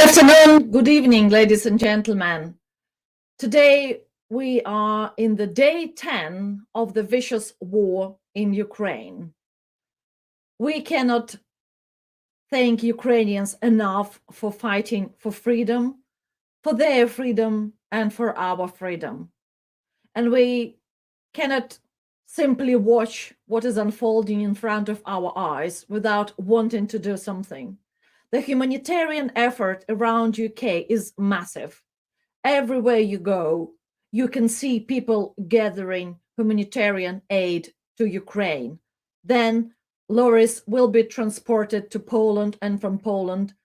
afternoon, good evening, ladies and gentlemen. Today we are in the day 10 of the vicious war in Ukraine. We cannot thank Ukrainians enough for fighting for freedom, for their freedom and for our freedom. And we cannot simply watch what is unfolding in front of our eyes without wanting to do something. The humanitarian effort around UK is massive. Everywhere you go, you can see people gathering humanitarian aid to Ukraine. Then lorries will be transported to Poland, and from Poland,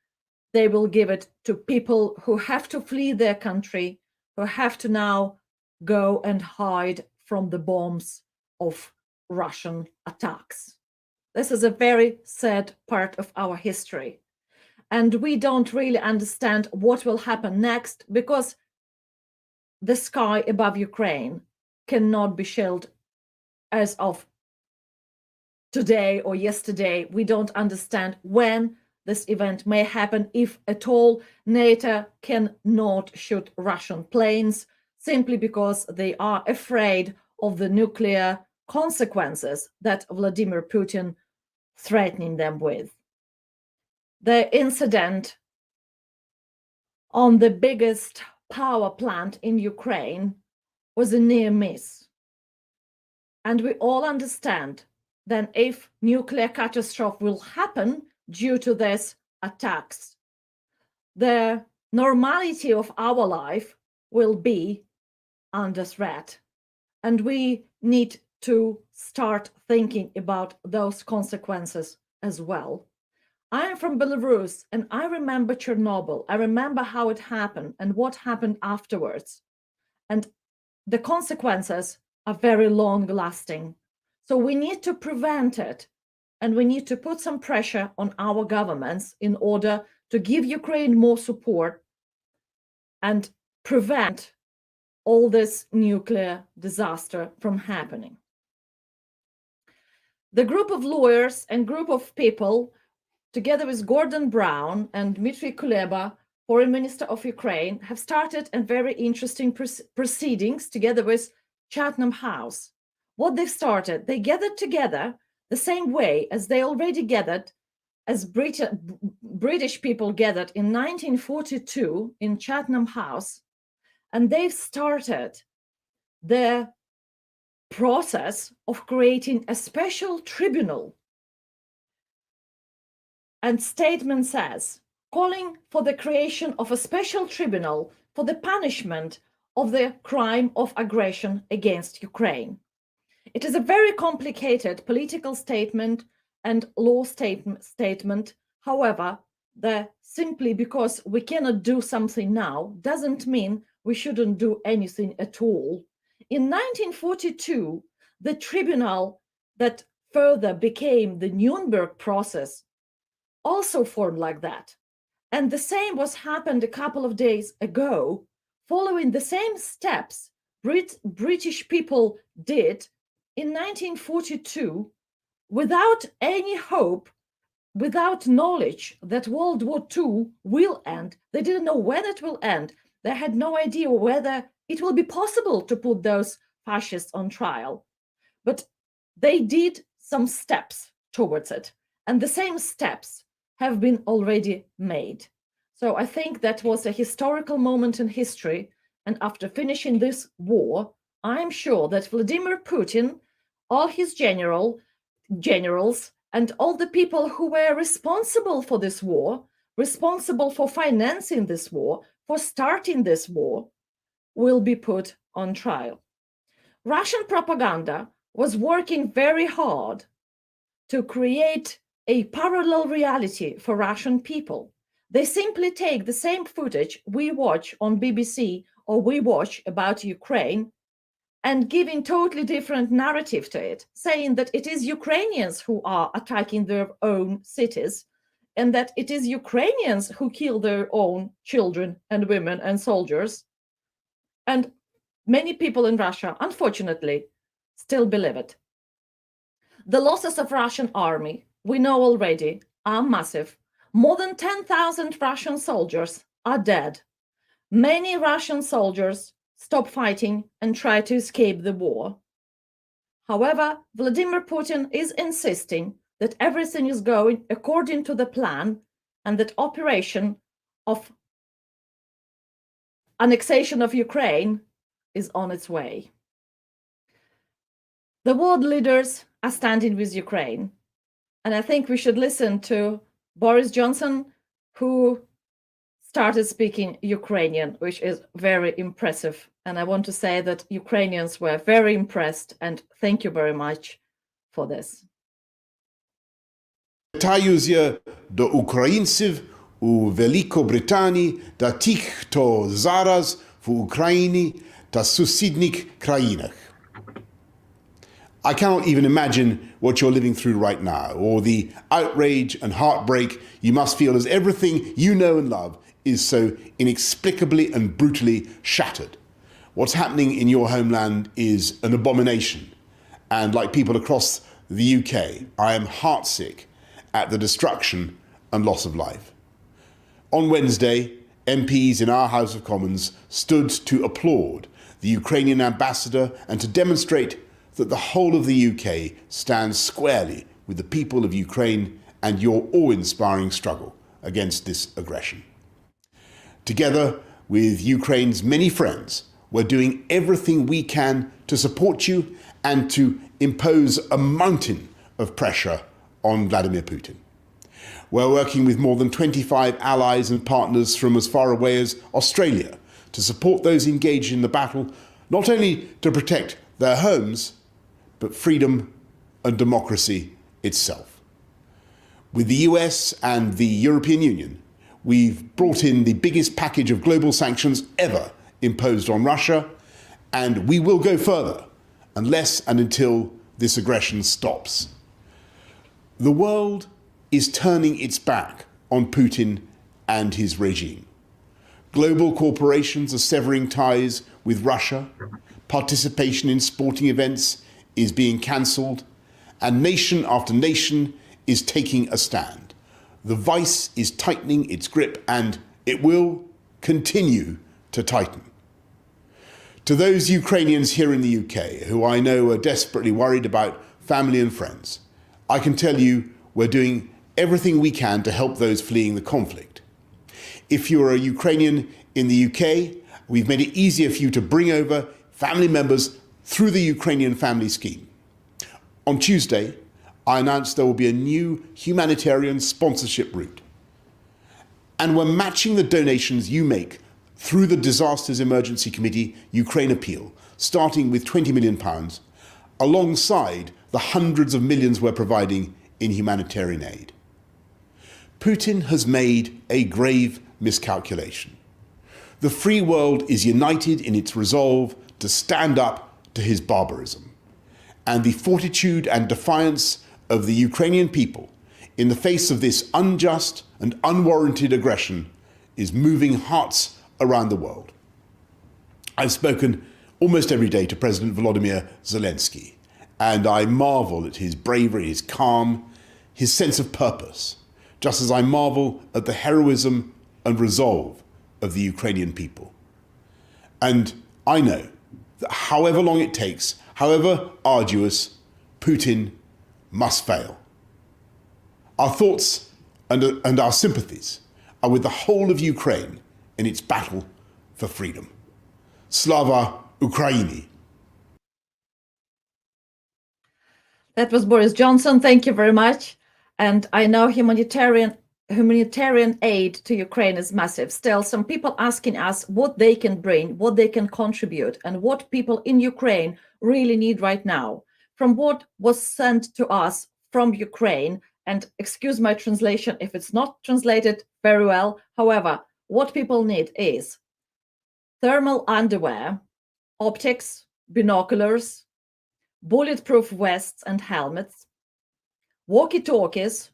they will give it to people who have to flee their country, who have to now go and hide from the bombs of Russian attacks. This is a very sad part of our history. And we don't really understand what will happen next because the sky above Ukraine cannot be shelled as of today or yesterday. We don't understand when this event may happen, if at all. NATO cannot shoot Russian planes simply because they are afraid of the nuclear consequences that Vladimir Putin threatening them with. The incident on the biggest power plant in Ukraine was a near miss. And we all understand that if nuclear catastrophe will happen due to these attacks, the normality of our life will be under threat. And we need to start thinking about those consequences as well. I am from Belarus and I remember Chernobyl. I remember how it happened and what happened afterwards. And the consequences are very long lasting. So we need to prevent it. And we need to put some pressure on our governments in order to give Ukraine more support and prevent all this nuclear disaster from happening. The group of lawyers and group of people, together with Gordon Brown and Dmitry Kuleba, Foreign Minister of Ukraine, have started a very interesting proceedings together with Chatham House. What they've started, they gathered together the same way as they already gathered, as British people gathered in 1942 in Chatham House, and they've started the process of creating a special tribunal. And statement says, calling for the creation of a special tribunal for the punishment of the crime of aggression against Ukraine. It is a very complicated political statement and law statement. However, simply because we cannot do something now doesn't mean we shouldn't do anything at all. In 1942, the tribunal that further became the Nuremberg process also formed like that. And the same was happened a couple of days ago, following the same steps British people did in 1942 without any hope, without knowledge that World War II will end. They didn't know when it will end. They had no idea whether it will be possible to put those fascists on trial. But they did some steps towards it. And the same steps have been already made. So I think that was a historical moment in history. And after finishing this war, I'm sure that Vladimir Putin, all his generals, and all the people who were responsible for this war, responsible for financing this war, for starting this war, will be put on trial. Russian propaganda was working very hard to create a parallel reality for Russian people. They simply take the same footage we watch on BBC or we watch about Ukraine and giving totally different narrative to it, saying that it is Ukrainians who are attacking their own cities and that it is Ukrainians who kill their own children and women and soldiers. And many people in Russia, unfortunately, still believe it. The losses of Russian army, we know already, are massive. More than 10,000 Russian soldiers are dead. Many Russian soldiers stop fighting and try to escape the war. However, Vladimir Putin is insisting that everything is going according to the plan and that operation of annexation of Ukraine is on its way. The world leaders are standing with Ukraine, and I think we should listen to Boris Johnson, who started speaking Ukrainian, which is very impressive. And I want to say that Ukrainians were very impressed, and thank you very much for this. Звертаюся до українців у Великобританії та тих, хто зараз в Україні та сусідніх країнах. I cannot even imagine what you're living through right now, or the outrage and heartbreak you must feel as everything you know and love is so inexplicably and brutally shattered. What's happening in your homeland is an abomination. And like people across the UK, I am heartsick at the destruction and loss of life. On Wednesday, MPs in our House of Commons stood to applaud the Ukrainian ambassador and to demonstrate that the whole of the UK stands squarely with the people of Ukraine and your awe-inspiring struggle against this aggression. Together with Ukraine's many friends, we're doing everything we can to support you and to impose a mountain of pressure on Vladimir Putin. We're working with more than 25 allies and partners from as far away as Australia to support those engaged in the battle, not only to protect their homes, but freedom and democracy itself. With the US and the European Union, we've brought in the biggest package of global sanctions ever imposed on Russia, and we will go further unless and until this aggression stops. The world is turning its back on Putin and his regime. Global corporations are severing ties with Russia, participation in sporting events is being cancelled, and nation after nation is taking a stand. The vice is tightening its grip, and it will continue to tighten. To those Ukrainians here in the UK who I know are desperately worried about family and friends, I can tell you we're doing everything we can to help those fleeing the conflict. If you're a Ukrainian in the UK, we've made it easier for you to bring over family members through the Ukrainian Family Scheme. On Tuesday, I announced there will be a new humanitarian sponsorship route. And we're matching the donations you make through the Disasters Emergency Committee Ukraine Appeal, starting with £20 million, alongside the hundreds of millions we're providing in humanitarian aid. Putin has made a grave miscalculation. The free world is united in its resolve to stand up to his barbarism. And the fortitude and defiance of the Ukrainian people in the face of this unjust and unwarranted aggression is moving hearts around the world. I've spoken almost every day to President Volodymyr Zelensky, and I marvel at his bravery, his calm, his sense of purpose, just as I marvel at the heroism and resolve of the Ukrainian people. And I know that however long it takes, however arduous, Putin must fail. Our thoughts and our sympathies are with the whole of Ukraine in its battle for freedom. Slava Ukraini. That was Boris Johnson. Thank you very much. And I know humanitarian aid to Ukraine is massive. Still, some people asking us what they can bring, what they can contribute, and what people in Ukraine really need right now. From what was sent to us from Ukraine, and excuse my translation if it's not translated very well. However, what people need is thermal underwear, optics, binoculars, bulletproof vests and helmets, walkie-talkies,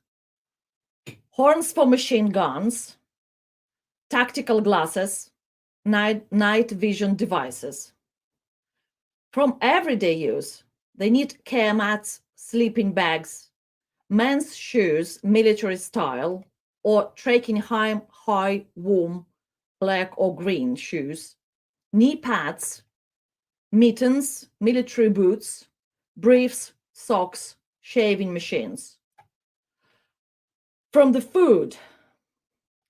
horns for machine guns, tactical glasses, night vision devices. From everyday use, they need care mats, sleeping bags, men's shoes, military style, or trekking high, warm black or green shoes, knee pads, mittens, military boots, briefs, socks, shaving machines. From the food,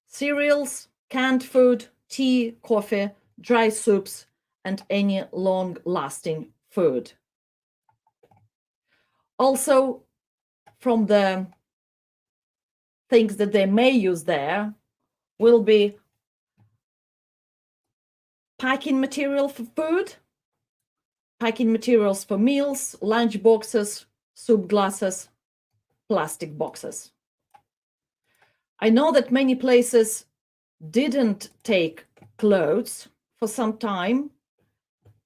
cereals, canned food, tea, coffee, dry soups, and any long-lasting food. Also, from the things that they may use there will be packing material for food, packing materials for meals, lunch boxes, soup glasses, plastic boxes. I know that many places didn't take clothes for some time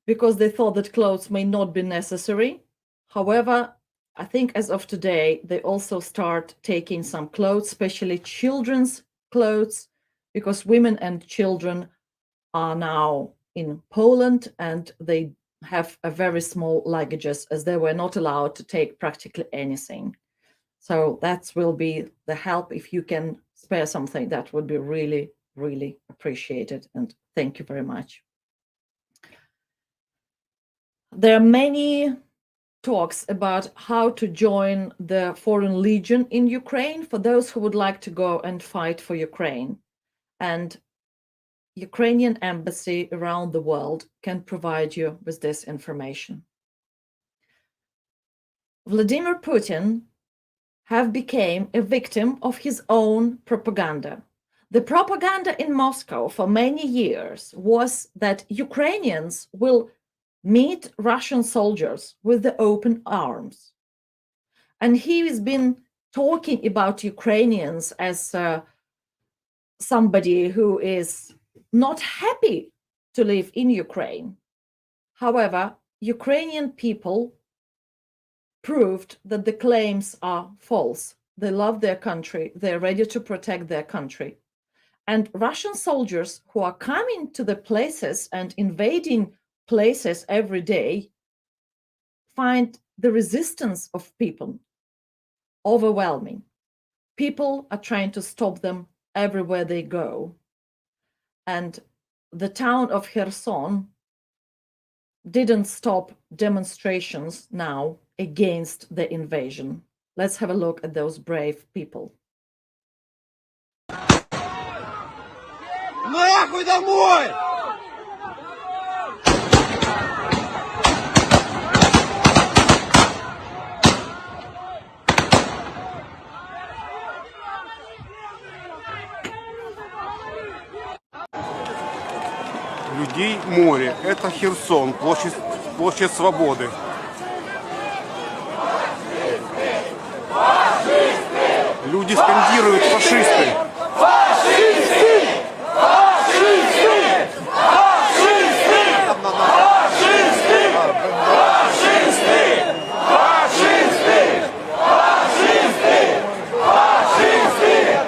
because they thought that clothes may not be necessary. However, I think as of today, they also start taking some clothes, especially children's clothes, because women and children are now in Poland and they have a very small luggages as they were not allowed to take practically anything. So that will be the help. If you can spare something, that would be really, really appreciated. And thank you very much. There are many talks about how to join the Foreign Legion in Ukraine for those who would like to go and fight for Ukraine. And Ukrainian embassy around the world can provide you with this information. Vladimir Putin have become a victim of his own propaganda. The propaganda in Moscow for many years was that Ukrainians will meet Russian soldiers with the open arms. And he has been talking about Ukrainians as somebody who is not happy to live in Ukraine. However, Ukrainian people proved that the claims are false. They love their country. They're ready to protect their country. And Russian soldiers who are coming to the places and invading places every day find the resistance of people overwhelming. People are trying to stop them everywhere they go. And the town of Kherson didn't stop demonstrations now against the invasion. Let's have a look at those brave people. Нахуй домой! Людей море. Это Херсон, площадь Свободы. Люди скандируют фашисты. Фашисты! Фашисты! Фашисты! Фашисты! Фашисты!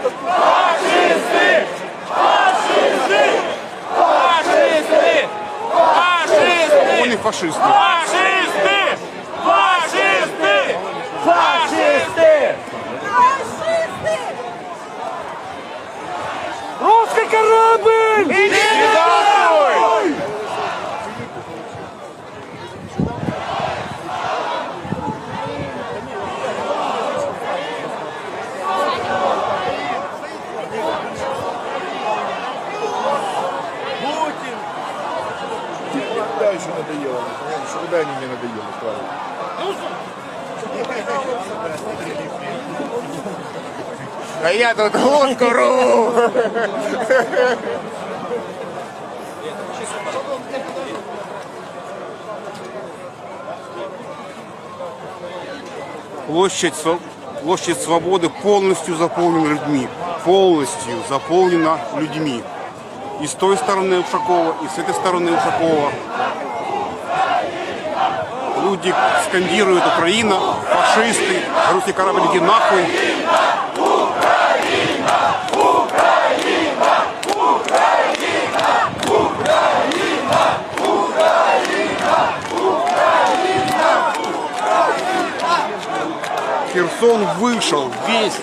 Фашисты! Фашисты! Фашисты! Фашисты! Фашисты! Фашисты! Фашисты! Они фашисты! Фашисты! Фашисты! Фашисты! Русский корабль! Иди нахуй! Путин! Да, еще надоело. Понятно, куда они мне надоели, А я тут водку ру! Площадь Свободы полностью заполнена людьми. Полностью заполнена людьми. И с той стороны Ушакова, и с этой стороны Ушакова. Люди скандируют: Украина, фашисты, русский корабль, иди нахуй. Херсон вышел весь.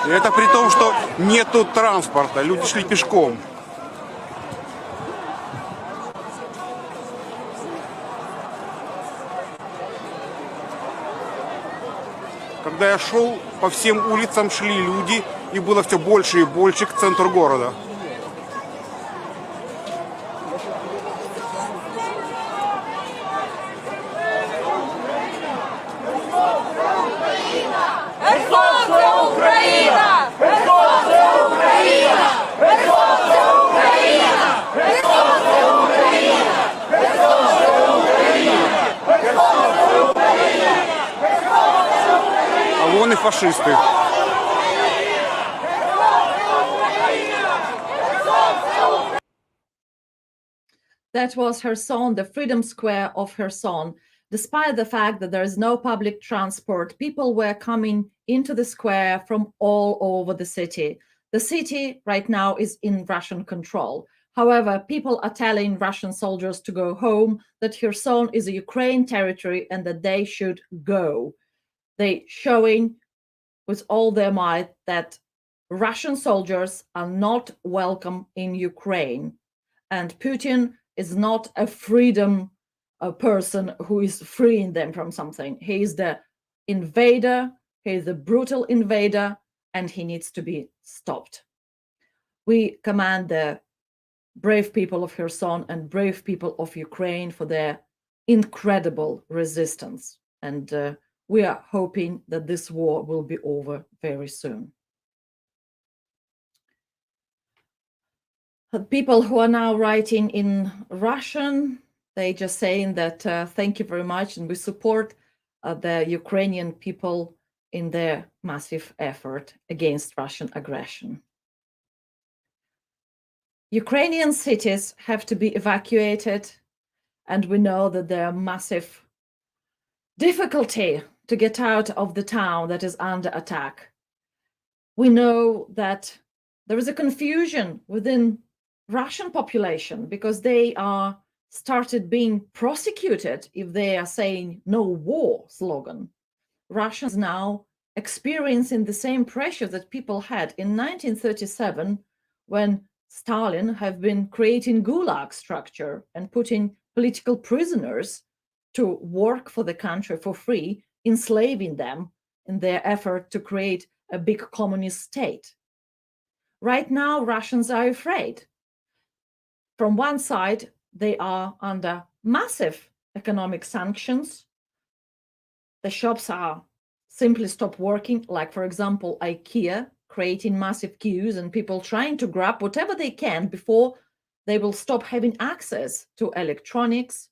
И это при том, что нету транспорта, люди шли пешком. Когда я шел, по всем улицам шли люди, и было все больше и больше к центру города. А вон и фашисты. That was Kherson, the Freedom Square of Kherson. Despite the fact that there is no public transport, people were coming into the square from all over the city. The city right now is in Russian control. However, people are telling Russian soldiers to go home, that Kherson is a Ukraine territory and that they should go. They showing with all their might that Russian soldiers are not welcome in Ukraine. And Putin is not a freedom person who is freeing them from something. He is the invader, he is the brutal invader, and he needs to be stopped. We commend the brave people of Kherson and brave people of Ukraine for their incredible resistance. And we are hoping that this war will be over very soon. People who are now writing in Russian, they just saying that thank you very much, and we support the Ukrainian people in their massive effort against Russian aggression. Ukrainian cities have to be evacuated, and we know that there are massive difficulty to get out of the town that is under attack. We know that there is a confusion within Russian population because they are started being prosecuted if they are saying no war slogan. Russians now experiencing the same pressure that people had in 1937 when Stalin have been creating gulag structure and putting political prisoners to work for the country for free, enslaving them in their effort to create a big communist state. Right now, Russians are afraid. From one side, they are under massive economic sanctions. The shops are simply stop working, like, for example, IKEA, creating massive queues and people trying to grab whatever they can before they will stop having access to electronics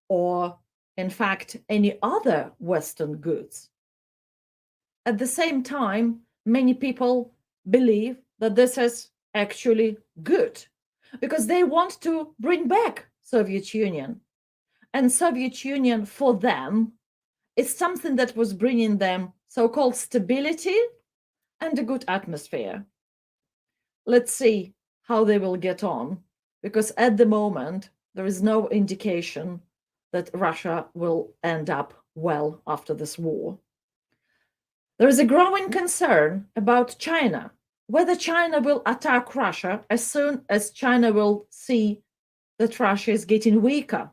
or, in fact, any other Western goods. At the same time, many people believe that this is actually good because they want to bring back Soviet Union. And Soviet Union for them is something that was bringing them so-called stability and a good atmosphere. Let's see how they will get on, because at the moment, there is no indication that Russia will end up well after this war. There is a growing concern about China, whether China will attack Russia as soon as China will see that Russia is getting weaker.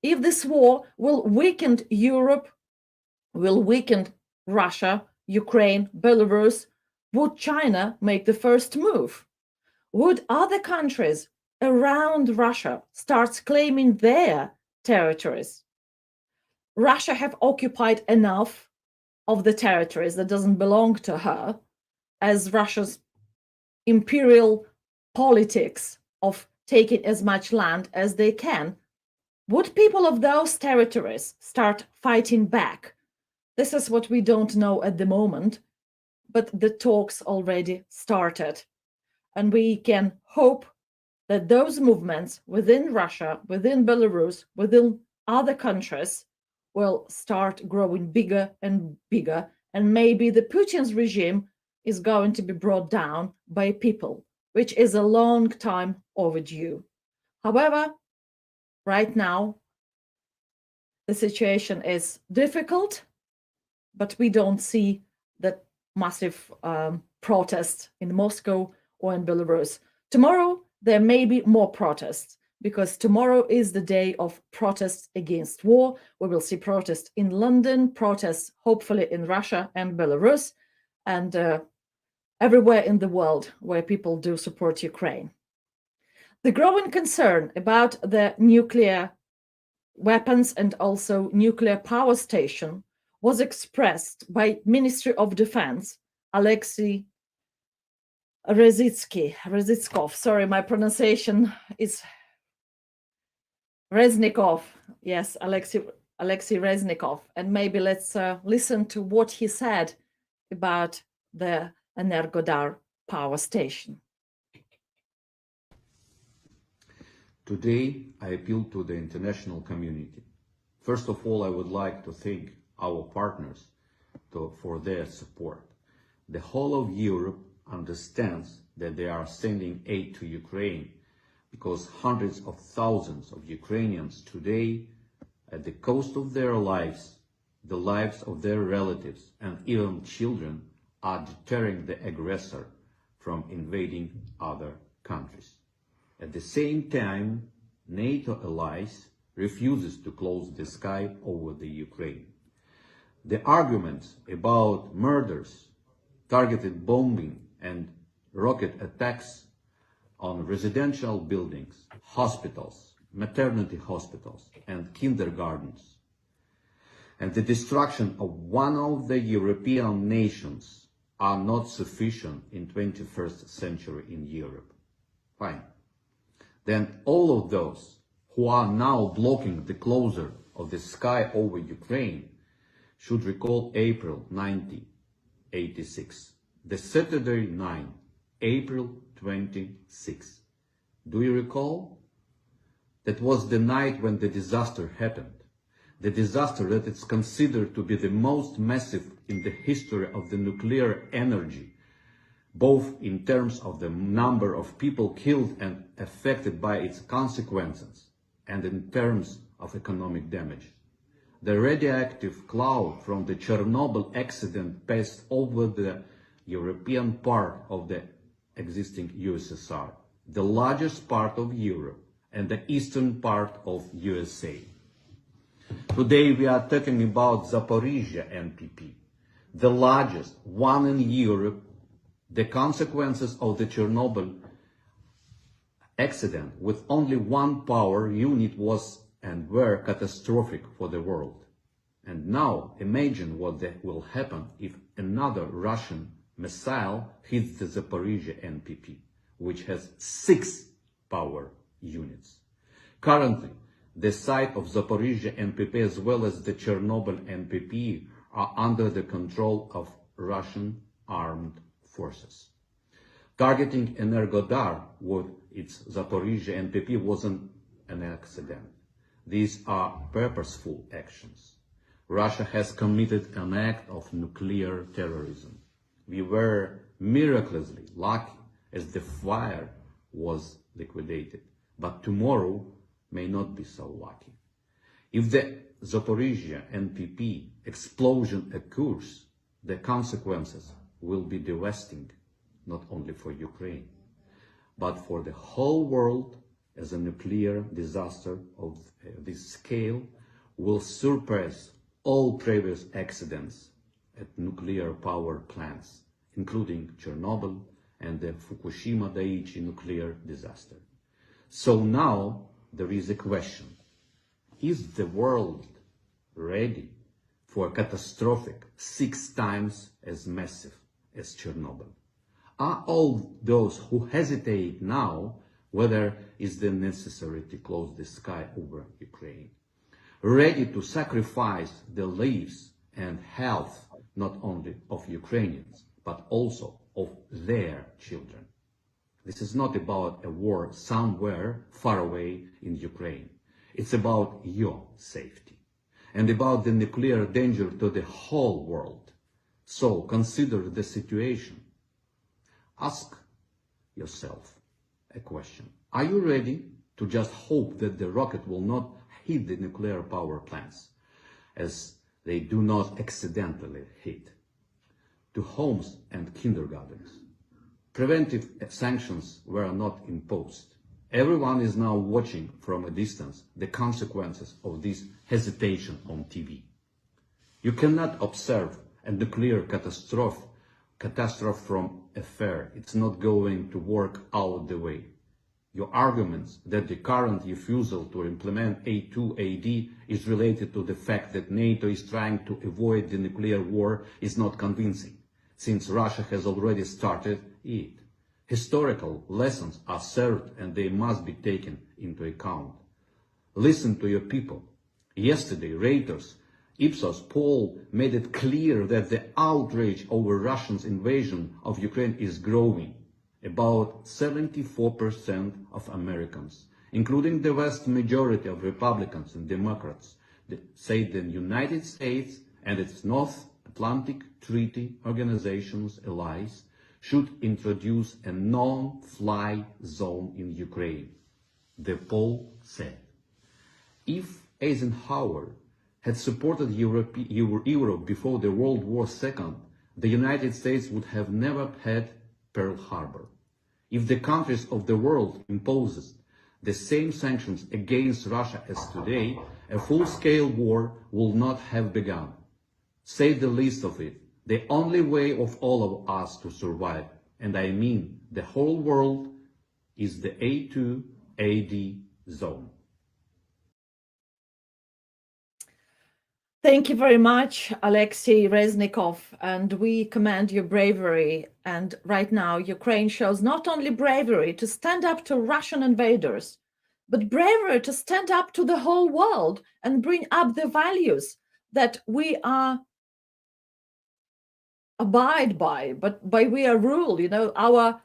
If this war will weaken Europe, will weaken Russia, Ukraine, Belarus, would China make the first move? Would other countries around Russia start claiming their territories? Russia have occupied enough of the territories that doesn't belong to her, as Russia's imperial politics of taking as much land as they can. Would people of those territories start fighting back? This is what we don't know at the moment, but the talks already started. And we can hope that those movements within Russia, within Belarus, within other countries will start growing bigger and bigger. And maybe the Putin's regime is going to be brought down by people, which is a long time overdue. However, right now, the situation is difficult, but we don't see that massive protests in Moscow or in Belarus. Tomorrow, there may be more protests, because tomorrow is the day of protests against war. We will see protests in London, protests hopefully in Russia and Belarus, and everywhere in the world where people do support Ukraine. The growing concern about the nuclear weapons and also nuclear power station was expressed by Ministry of Defense, Alexei Reznikov. Sorry, my pronunciation is Reznikov. Yes, Alexei Reznikov. And maybe let's listen to what he said about the Energodar power station. Today, I appeal to the international community. First of all, I would like to thank our partners for their support. The whole of Europe understands that they are sending aid to Ukraine because hundreds of thousands of Ukrainians today, at the cost of their lives, the lives of their relatives and even children, are deterring the aggressor from invading other countries. At the same time, NATO allies refuses to close the sky over the Ukraine. The arguments about murders, targeted bombing and rocket attacks on residential buildings, hospitals, maternity hospitals and kindergartens, and the destruction of one of the European nations are not sufficient in 21st century in Europe. Fine. Then all of those who are now blocking the closure of the sky over Ukraine should recall April 1986, the Saturday night, April 26. Do you recall? That was the night when the disaster happened. The disaster that is considered to be the most massive in the history of the nuclear energy, both in terms of the number of people killed and affected by its consequences, and in terms of economic damage. The radioactive cloud from the Chernobyl accident passed over the European part of the existing USSR, the largest part of Europe, and the eastern part of USA. Today we are talking about Zaporizhzhia NPP, the largest one in Europe. The consequences of the Chernobyl accident with only one power unit was and were catastrophic for the world. And now imagine what will happen if another Russian missile hits the Zaporizhzhia NPP, which has 6 power units. Currently, the site of Zaporizhzhia NPP as well as the Chernobyl NPP are under the control of Russian armed forces. Targeting Energodar with its Zaporizhzhia NPP wasn't an accident. These are purposeful actions. Russia has committed an act of nuclear terrorism. We were miraculously lucky as the fire was liquidated, but tomorrow may not be so lucky. If the Zaporizhzhia NPP explosion occurs, the consequences will be devastating, not only for Ukraine, but for the whole world, as a nuclear disaster of this scale will surpass all previous accidents at nuclear power plants, including Chernobyl and the Fukushima Daiichi nuclear disaster. So now there is a question. Is the world ready for a catastrophic 6 times as massive as Chernobyl? Are all those who hesitate now whether is it necessary to close the sky over Ukraine ready to sacrifice the lives and health not only of Ukrainians but also of their children? This is not about a war somewhere far away in Ukraine. It's about your safety and about the nuclear danger to the whole world. So consider the situation. Ask yourself a question. Are you ready to just hope that the rocket will not hit the nuclear power plants as they do not accidentally hit? to homes and kindergartens. Preventive sanctions were not imposed. Everyone is now watching from a distance the consequences of this hesitation on TV. You cannot observe a nuclear catastrophe from afar. It's not going to work out the way. Your arguments that the current refusal to implement A2AD is related to the fact that NATO is trying to avoid the nuclear war is not convincing, since Russia has already started it. Historical lessons are served and they must be taken into account. Listen to your people. Yesterday, Reuters Ipsos poll made it clear that the outrage over Russia's invasion of Ukraine is growing. About 74% of Americans, including the vast majority of Republicans and Democrats, say the United States and its North Atlantic Treaty Organization's allies should introduce a non-fly zone in Ukraine. The poll said, if Eisenhower had supported Europe before the World War II, the United States would have never had Pearl Harbor. If the countries of the world imposes the same sanctions against Russia as today, a full-scale war will not have begun. Say the least of it, the only way of all of us to survive, and I mean the whole world, is the A2AD zone. Thank you very much, Alexei Reznikov, and we commend your bravery. And right now, Ukraine shows not only bravery to stand up to Russian invaders, but bravery to stand up to the whole world and bring up the values that we are abide by, but by we are ruled, our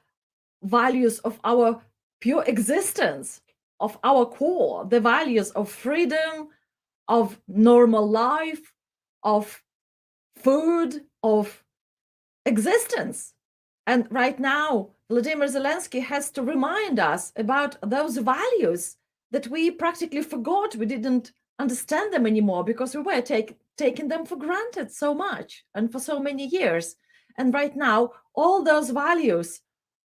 values of our pure existence, of our core, the values of freedom, of normal life, of food, of existence. And right now, Vladimir Zelensky has to remind us about those values that we practically forgot. We didn't understand them anymore because we were taking them for granted so much and for so many years. And right now, all those values,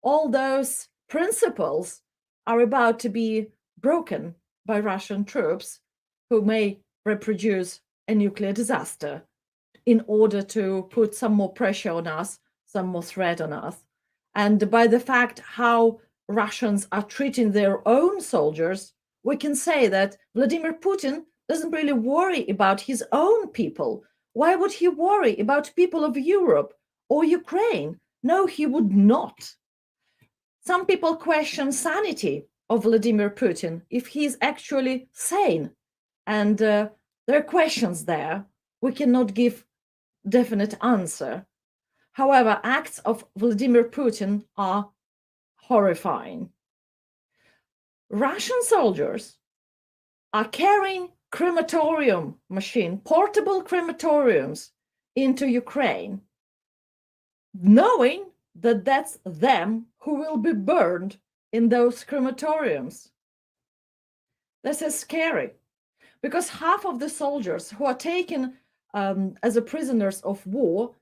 all those principles are about to be broken by Russian troops who may reproduce a nuclear disaster in order to put some more pressure on us, some more threat on us. And by the fact how Russians are treating their own soldiers, we can say that Vladimir Putin doesn't really worry about his own people. Why would he worry about people of Europe or Ukraine? No, he would not. Some people question sanity of Vladimir Putin, if he's actually sane. And there are questions there. We cannot give definite answer. However, acts of Vladimir Putin are horrifying. Russian soldiers are carrying crematorium machine, portable crematoriums into Ukraine, knowing that that's them who will be burned in those crematoriums. This is scary because half of the soldiers who are taken as a prisoners of war,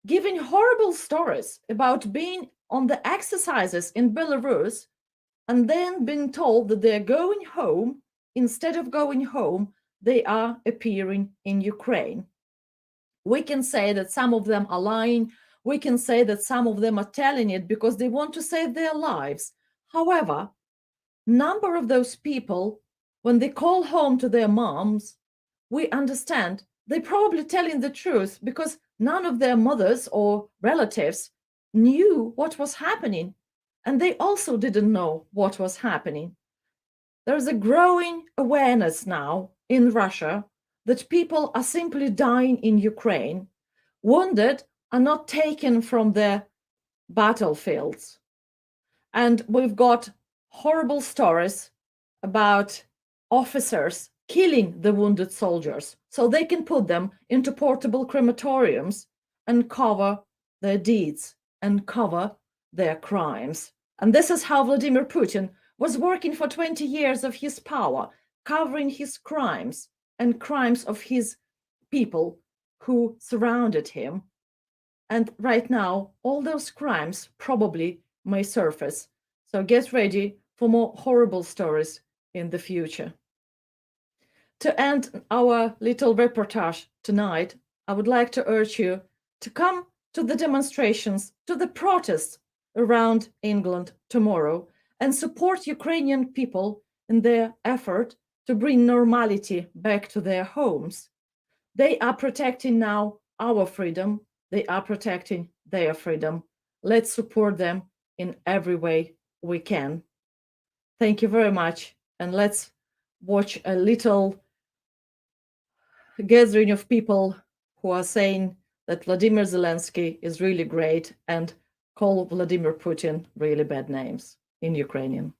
giving horrible stories about being on the exercises in Belarus and then being told that they're going home. Instead of going home, they are appearing in Ukraine. We can say that some of them are lying. We can say that some of them are telling it because they want to save their lives. However, number of those people, when they call home to their moms, we understand they're probably telling the truth because none of their mothers or relatives knew what was happening. And they also didn't know what was happening. There's a growing awareness now in Russia that people are simply dying in Ukraine. Wounded are not taken from their battlefields. And we've got horrible stories about officers killing the wounded soldiers so they can put them into portable crematoriums and cover their deeds and cover their crimes. And this is how Vladimir Putin was working for 20 years of his power, covering his crimes and crimes of his people who surrounded him. And right now, all those crimes probably may surface. So get ready for more horrible stories in the future. To end our little reportage tonight, I would like to urge you to come to the demonstrations, to the protests around England tomorrow, and support Ukrainian people in their effort to bring normality back to their homes. They are protecting now our freedom. They are protecting their freedom. Let's support them in every way we can. Thank you very much. And let's watch a little gathering of people who are saying that Vladimir Zelensky is really great and call Vladimir Putin really bad names in Ukrainian.